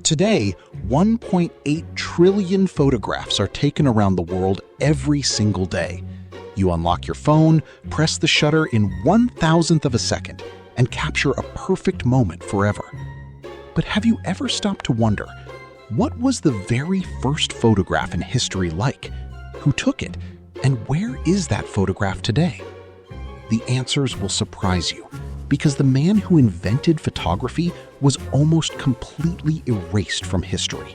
Today, 1.8 trillion photographs are taken around the world every single day. You unlock your phone, press the shutter in 1,000th of a second, and capture a perfect moment forever. But have you ever stopped to wonder, what was the very first photograph in history like? Who took it? And where is that photograph today? The answers will surprise you, because the man who invented photography was almost completely erased from history.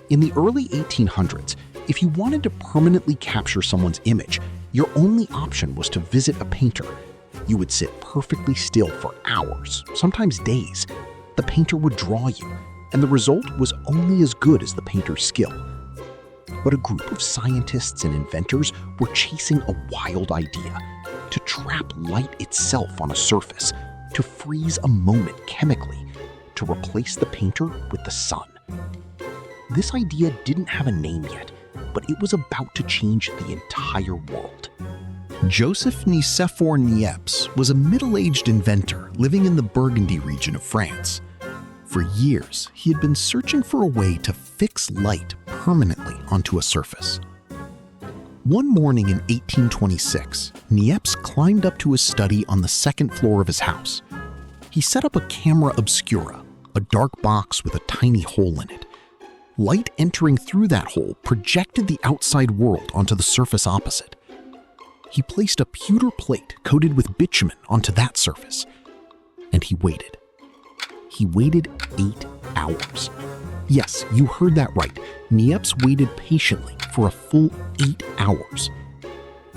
In the early 1800s, if you wanted to permanently capture someone's image, your only option was to visit a painter. You would sit perfectly still for hours, sometimes days. The painter would draw you, and the result was only as good as the painter's skill. But a group of scientists and inventors were chasing a wild idea: to trap light itself on a surface, to freeze a moment chemically, to replace the painter with the sun. This idea didn't have a name yet, but it was about to change the entire world. Joseph Nicéphore Niepce was a middle-aged inventor living in the Burgundy region of France. For years, he had been searching for a way to fix light permanently onto a surface. One morning in 1826, Niepce climbed up to his study on the second floor of his house. He set up a camera obscura, a dark box with a tiny hole in it. Light entering through that hole projected the outside world onto the surface opposite. He placed a pewter plate coated with bitumen onto that surface, and he waited. He waited 8 hours. Yes, you heard that right. Niepce waited patiently for a full 8 hours.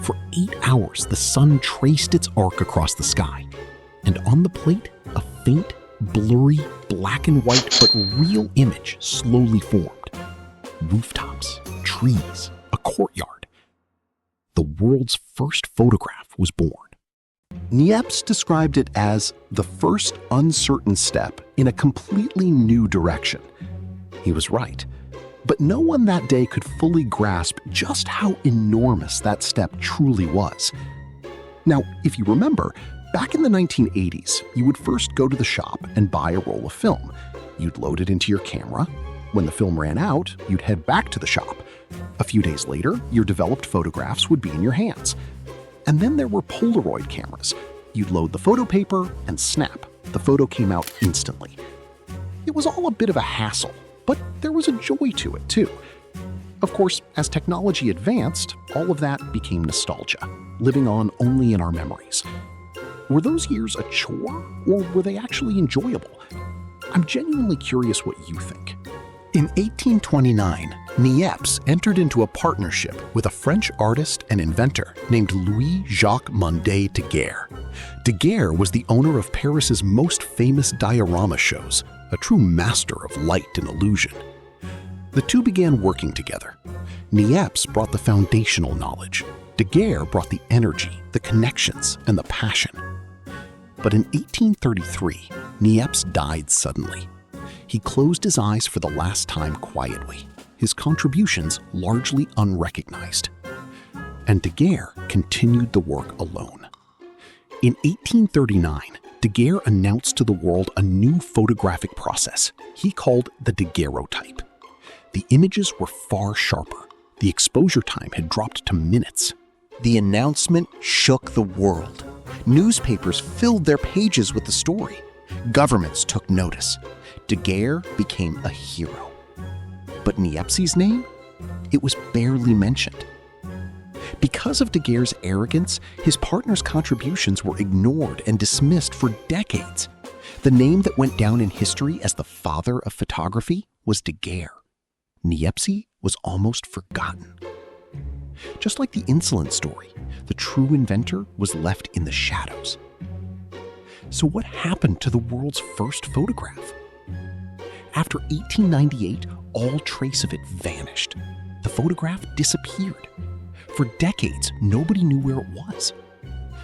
For 8 hours, the sun traced its arc across the sky, and on the plate, a faint, blurry, black and white but real image slowly formed. Rooftops, trees, a courtyard. The world's first photograph was born. Niepce described it as the first uncertain step in a completely new direction. He was right, but no one that day could fully grasp just how enormous that step truly was. Now, if you remember, back in the 1980s, you would first go to the shop and buy a roll of film. You'd load it into your camera. When the film ran out, you'd head back to the shop. A few days later, your developed photographs would be in your hands. And then there were Polaroid cameras. You'd load the photo paper and snap. The photo came out instantly. It was all a bit of a hassle, but there was a joy to it too. Of course, as technology advanced, all of that became nostalgia, living on only in our memories. Were those years a chore, or were they actually enjoyable? I'm genuinely curious what you think. In 1829, Niepce entered into a partnership with a French artist and inventor named Louis-Jacques Mondet Daguerre. Daguerre was the owner of Paris's most famous diorama shows, a true master of light and illusion. The two began working together. Niepce brought the foundational knowledge. Daguerre brought the energy, the connections, and the passion. But in 1833, Niepce died suddenly. He closed his eyes for the last time quietly, his contributions largely unrecognized. And Daguerre continued the work alone. In 1839, Daguerre announced to the world a new photographic process he called the daguerreotype. The images were far sharper. The exposure time had dropped to minutes. The announcement shook the world. Newspapers filled their pages with the story. Governments took notice. Daguerre became a hero. But Niepce's name? It was barely mentioned. Because of Daguerre's arrogance, his partner's contributions were ignored and dismissed for decades. The name that went down in history as the father of photography was Daguerre. Niepce was almost forgotten. Just like the insulin story, the true inventor was left in the shadows. So what happened to the world's first photograph? After 1898, all trace of it vanished. The photograph disappeared. For decades, nobody knew where it was.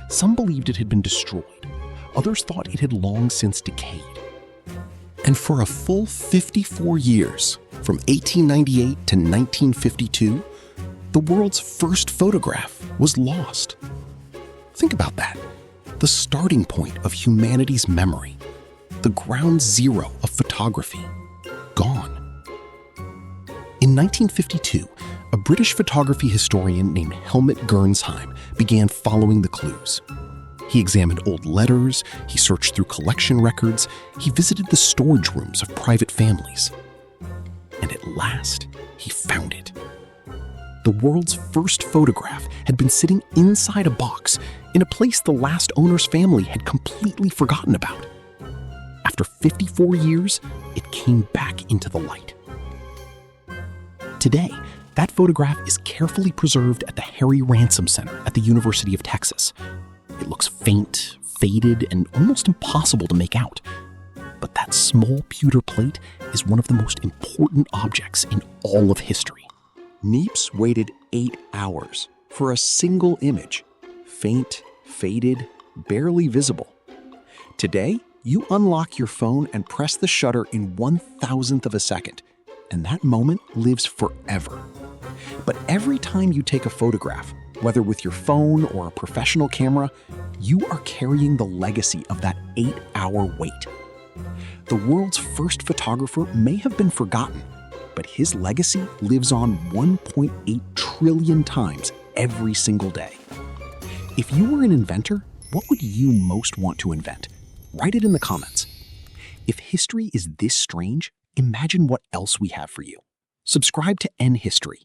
Some believed it had been destroyed. Others thought it had long since decayed. And for a full 54 years, from 1898 to 1952, the world's first photograph was lost. Think about that. The starting point of humanity's memory, the ground zero of photography, gone. In 1952, a British photography historian named Helmut Gernsheim began following the clues. He examined old letters, he searched through collection records, he visited the storage rooms of private families. And at last, he found it. The world's first photograph had been sitting inside a box in a place the last owner's family had completely forgotten about. After 54 years, it came back into the light. Today, that photograph is carefully preserved at the Harry Ransom Center at the University of Texas. It looks faint, faded, and almost impossible to make out. But that small pewter plate is one of the most important objects in all of history. Niepce waited 8 hours for a single image. Faint, faded, barely visible. Today, you unlock your phone and press the shutter in 1,000th of a second, and that moment lives forever. But every time you take a photograph, whether with your phone or a professional camera, you are carrying the legacy of that 8-hour wait. The world's first photographer may have been forgotten, but his legacy lives on 1.8 trillion times every single day. If you were an inventor, what would you most want to invent? Write it in the comments. If history is this strange, imagine what else we have for you. Subscribe to enHistory